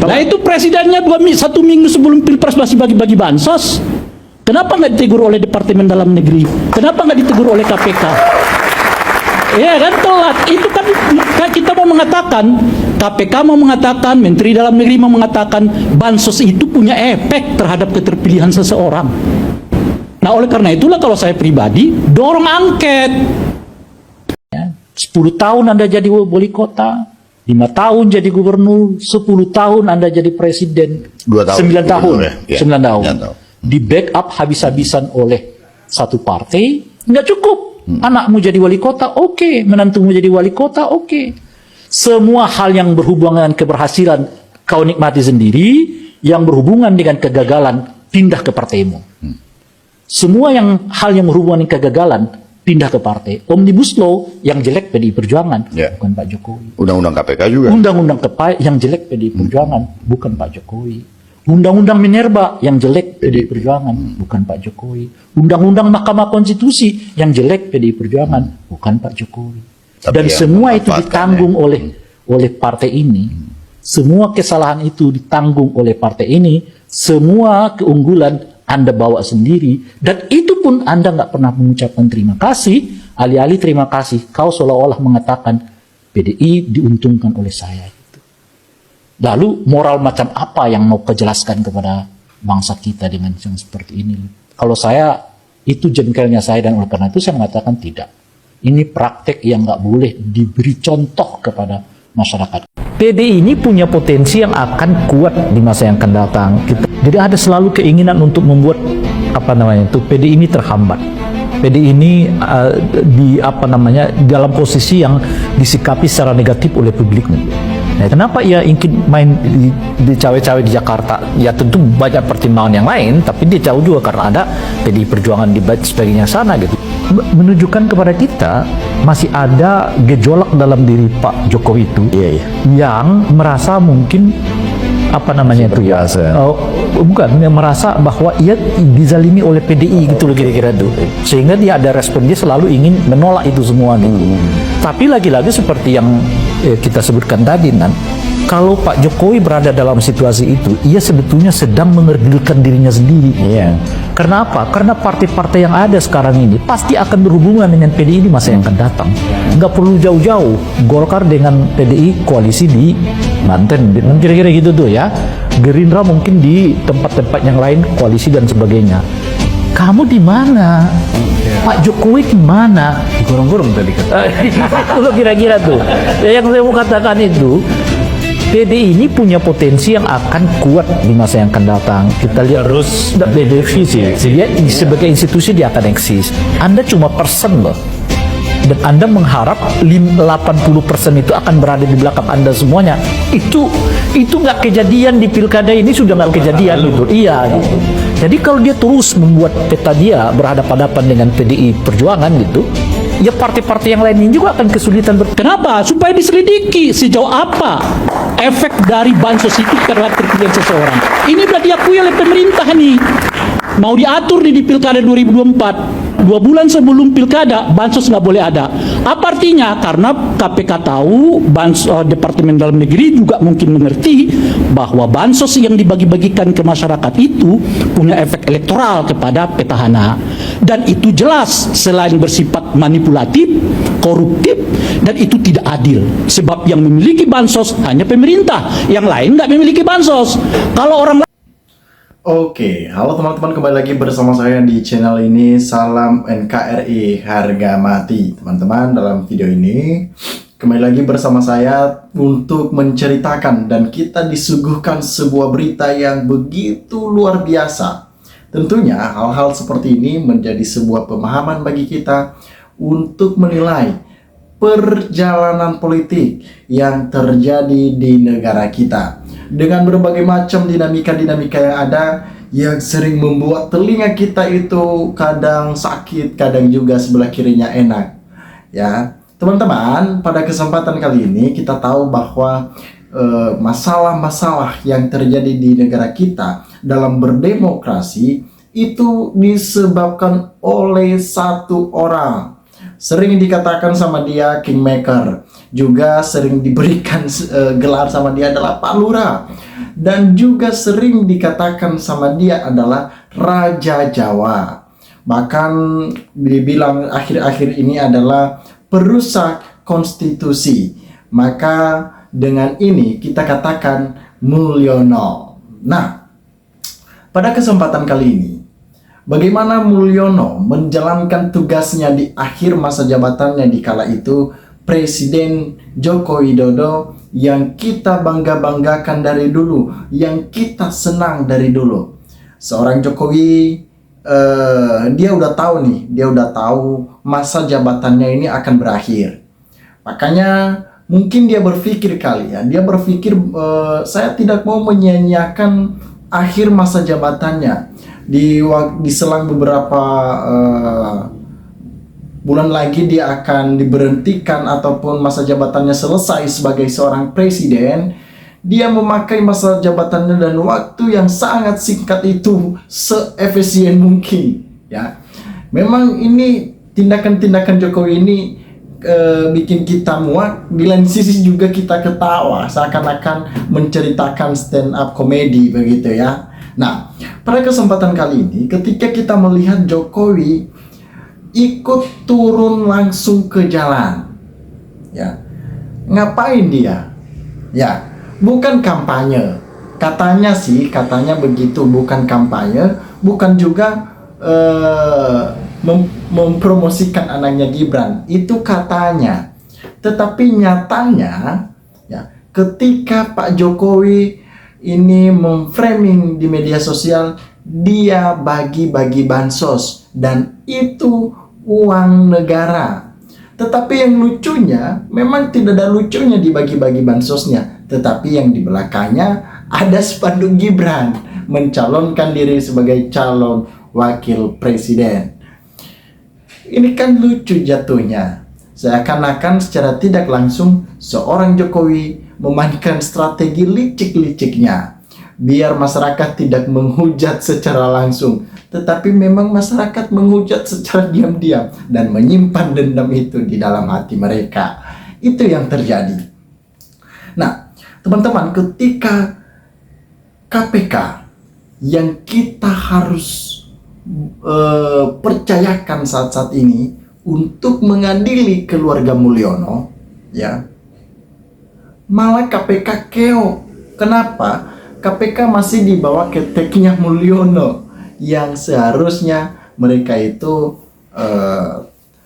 Nah itu presidennya satu minggu sebelum pilpres masih bagi-bagi bansos. Kenapa nggak ditegur oleh Departemen Dalam Negeri? Kenapa nggak ditegur oleh KPK? Ya kan telat. Itu kan kita mau mengatakan, KPK mau mengatakan, Menteri Dalam Negeri mau mengatakan bansos itu punya efek terhadap keterpilihan seseorang. Nah oleh karena itulah kalau saya pribadi dorong angket. 10 tahun Anda jadi wali kota, 5 tahun jadi gubernur, 10 tahun Anda jadi presiden, 2 tahun, 9 tahun, ya. 9 tahun. Ya, Di backup habis-habisan oleh satu partai, nggak cukup. Anakmu jadi wali kota, oke. Menantumu jadi wali kota, oke. Semua hal yang berhubungan dengan keberhasilan kau nikmati sendiri, yang berhubungan dengan kegagalan pindah ke partaimu. Semua hal yang berhubungan dengan kegagalan pindah ke partai. Omnibus Law yang jelek PDI Perjuangan, bukan Pak Jokowi. Undang-undang KPK juga. Undang-undang KPK yang jelek PDI Perjuangan, bukan Pak Jokowi. Undang-undang Minerba yang jelek PDI Perjuangan, bukan Pak Jokowi. Undang-undang Mahkamah Konstitusi yang jelek PDI Perjuangan, bukan Pak Jokowi. Dan semua itu ditanggung oleh partai ini. Semua kesalahan itu ditanggung oleh partai ini. Semua keunggulan Anda bawa sendiri. Dan itu pun Anda nggak pernah mengucapkan terima kasih. Alih-alih terima kasih, kau seolah-olah mengatakan PDI diuntungkan oleh saya. Lalu moral macam apa yang mau kejelaskan kepada bangsa kita dengan yang seperti ini? Kalau saya, itu jengkelnya saya, dan oleh karena itu saya mengatakan tidak. Ini praktek yang nggak boleh diberi contoh kepada masyarakat. PDI ini punya potensi yang akan kuat di masa yang akan datang. Jadi ada selalu keinginan untuk membuat PDI ini terhambat. PDI ini dalam posisi yang disikapi secara negatif oleh publik. Nah, kenapa ia ingin main di cawe-cawe di Jakarta? Ya tentu banyak pertimbangan yang lain, tapi dia tahu juga karena ada PDI Perjuangan di sebagainya sana gitu. Menunjukkan kepada kita masih ada gejolak dalam diri Pak Jokowi itu yang merasa mungkin yang merasa bahwa ia dizalimi oleh PDI gitu loh kira-kira tuh, sehingga dia ada respon, dia selalu ingin menolak itu semua gitu. Tapi lagi-lagi seperti yang kita sebutkan tadi, kalau Pak Jokowi berada dalam situasi itu, ia sebetulnya sedang mengerdilkan dirinya sendiri. Karena apa? Karena partai-partai yang ada sekarang ini pasti akan berhubungan dengan PDI di masa yang akan datang. Nggak perlu jauh-jauh, Golkar dengan PDI koalisi di Banten, kira-kira gitu tuh ya. Gerindra mungkin di tempat-tempat yang lain koalisi dan sebagainya. Kamu di mana? Pak Jokowi di mana? Gorong-gorong tadi kan. Itu kira-kira tuh. Ya, yang saya mau katakan itu, PDI ini punya potensi yang akan kuat di masa yang akan datang. Kita lihat terus dia sebagai institusi dia akan eksis. Anda cuma persen loh. Dan Anda mengharap 80% itu akan berada di belakang Anda semuanya. Itu nggak kejadian di pilkada ini, sudah nggak kejadian gitu. Iya gitu. Jadi kalau dia terus membuat peta dia berhadapan-hadapan dengan PDI Perjuangan gitu, ya partai-partai yang lainnya juga akan kesulitan. Kenapa? Supaya diselidiki sejauh apa efek dari bansos itu terhadap terpilihan seseorang. Ini sudah diakui oleh pemerintah nih. Mau diatur di pilkada 2024. 2 bulan sebelum pilkada, bansos nggak boleh ada. Apa artinya? Karena KPK tahu, Departemen Dalam Negeri juga mungkin mengerti bahwa bansos yang dibagi-bagikan ke masyarakat itu punya efek elektoral kepada petahana. Dan itu jelas selain bersifat manipulatif, koruptif, dan itu tidak adil. Sebab yang memiliki bansos hanya pemerintah, yang lain nggak memiliki bansos. Kalau orang Oke, halo teman-teman, kembali lagi bersama saya di channel ini. Salam NKRI harga mati. Teman-teman, dalam video ini kembali lagi bersama saya untuk menceritakan, dan kita disuguhkan sebuah berita yang begitu luar biasa. Tentunya hal-hal seperti ini menjadi sebuah pemahaman bagi kita untuk menilai perjalanan politik yang terjadi di negara kita, dengan berbagai macam dinamika-dinamika yang ada, yang sering membuat telinga kita itu kadang sakit, kadang juga sebelah kirinya enak. Ya, teman-teman, pada kesempatan kali ini kita tahu bahwa masalah-masalah yang terjadi di negara kita dalam berdemokrasi itu disebabkan oleh satu orang. Sering dikatakan sama dia kingmaker, juga sering diberikan gelar sama dia adalah Pak Lurah. dan juga sering dikatakan sama dia adalah Raja Jawa. Bahkan dibilang akhir-akhir ini adalah perusak konstitusi. Maka dengan ini kita katakan Mulyono. Nah, pada kesempatan kali ini, bagaimana Mulyono menjalankan tugasnya di akhir masa jabatannya di kala itu Presiden Joko Widodo yang kita bangga-banggakan dari dulu, yang kita senang dari dulu. Seorang Jokowi, dia udah tahu nih, dia udah tahu masa jabatannya ini akan berakhir. Makanya mungkin dia berpikir kali ya, dia berpikir saya tidak mau menyia-nyiakan akhir masa jabatannya. Di selang beberapa bulan lagi dia akan diberhentikan ataupun masa jabatannya selesai sebagai seorang presiden. Dia memakai masa jabatannya dan waktu yang sangat singkat itu seefisien mungkin ya. Memang ini tindakan-tindakan Jokowi ini bikin kita muak, di lain sisi juga kita ketawa, seakan-akan menceritakan stand up komedi begitu ya. Nah, pada kesempatan kali ini ketika kita melihat Jokowi ikut turun langsung ke jalan, ya, ngapain dia? Ya, bukan kampanye. Katanya sih, katanya begitu, bukan kampanye, bukan juga mempromosikan anaknya Gibran. Itu katanya. Tetapi nyatanya, ya, ketika Pak Jokowi ini memframing di media sosial, dia bagi-bagi bansos dan itu uang negara. Tetapi yang lucunya, memang tidak ada lucunya dibagi-bagi bansosnya, tetapi yang di belakangnya ada spanduk Gibran mencalonkan diri sebagai calon wakil presiden. Ini kan lucu jatuhnya. Seakan-akan secara tidak langsung seorang Jokowi memainkan strategi licik-liciknya biar masyarakat tidak menghujat secara langsung, tetapi memang masyarakat menghujat secara diam-diam dan menyimpan dendam itu di dalam hati mereka. Itu yang terjadi. Nah, teman-teman, ketika KPK yang kita harus percayakan saat-saat ini untuk mengadili keluarga Mulyono, ya, malah KPK keok. Kenapa? KPK masih dibawa keteknya Mulyono yang seharusnya mereka itu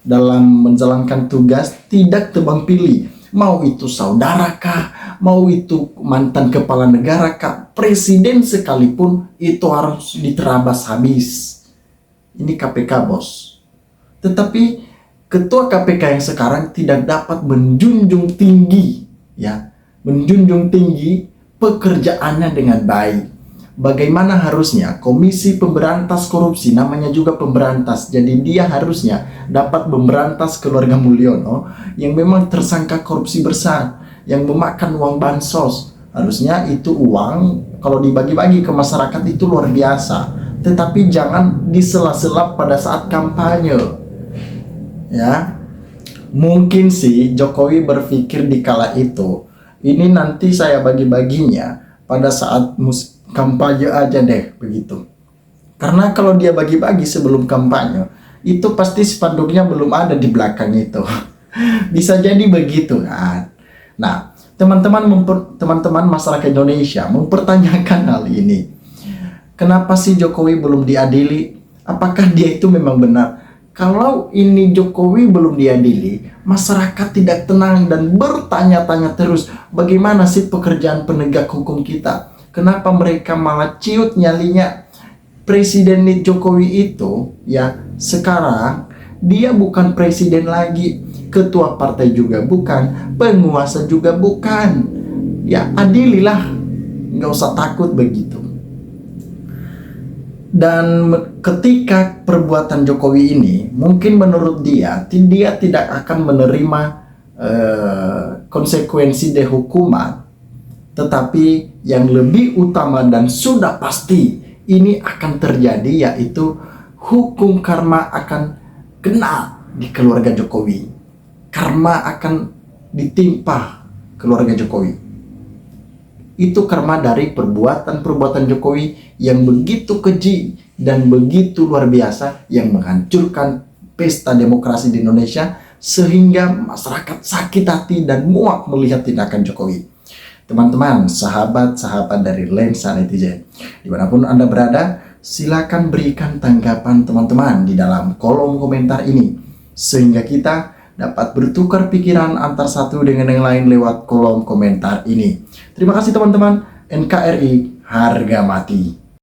dalam menjalankan tugas tidak tebang pilih. Mau itu saudara kah, mau itu mantan kepala negara kah, presiden sekalipun itu harus diterabas habis. Ini KPK, bos. Tetapi ketua KPK yang sekarang tidak dapat menjunjung tinggi, ya, menjunjung tinggi pekerjaannya dengan baik. Bagaimana harusnya Komisi Pemberantas Korupsi, namanya juga pemberantas, jadi dia harusnya dapat memberantas keluarga Mulyono yang memang tersangka korupsi besar, yang memakan uang bansos. Harusnya itu uang kalau dibagi-bagi ke masyarakat itu luar biasa, tetapi jangan disela-sela pada saat kampanye. Ya, mungkin sih Jokowi berpikir di kala itu, ini nanti saya bagi-baginya pada saat kampanye aja deh, begitu. Karena kalau dia bagi-bagi sebelum kampanye, itu pasti spanduknya belum ada di belakang itu. Bisa jadi begitu kan. Nah, teman-teman masyarakat Indonesia mempertanyakan hal ini. Kenapa sih Jokowi belum diadili? Apakah dia itu memang benar? Kalau ini Jokowi belum diadili, masyarakat tidak tenang dan bertanya-tanya terus, bagaimana sih pekerjaan penegak hukum kita? Kenapa mereka malah ciut nyalinya? Presiden Jokowi itu, ya, sekarang dia bukan presiden lagi, ketua partai juga bukan, penguasa juga bukan. Ya, adililah, nggak usah takut begitu. Dan ketika perbuatan Jokowi ini, mungkin menurut dia tidak akan menerima konsekuensi dari hukuman, tetapi yang lebih utama dan sudah pasti ini akan terjadi, yaitu hukum karma akan kena di keluarga Jokowi. Karma akan ditimpa keluarga Jokowi. itu karena dari perbuatan-perbuatan Jokowi yang begitu keji dan begitu luar biasa yang menghancurkan pesta demokrasi di Indonesia sehingga masyarakat sakit hati dan muak melihat tindakan Jokowi. Teman-teman, sahabat-sahabat dari Lensa Netizen, dimanapun Anda berada, silakan berikan tanggapan teman-teman di dalam kolom komentar ini sehingga kita dapat bertukar pikiran antar satu dengan yang lain lewat kolom komentar ini. Terima kasih teman-teman. NKRI harga mati.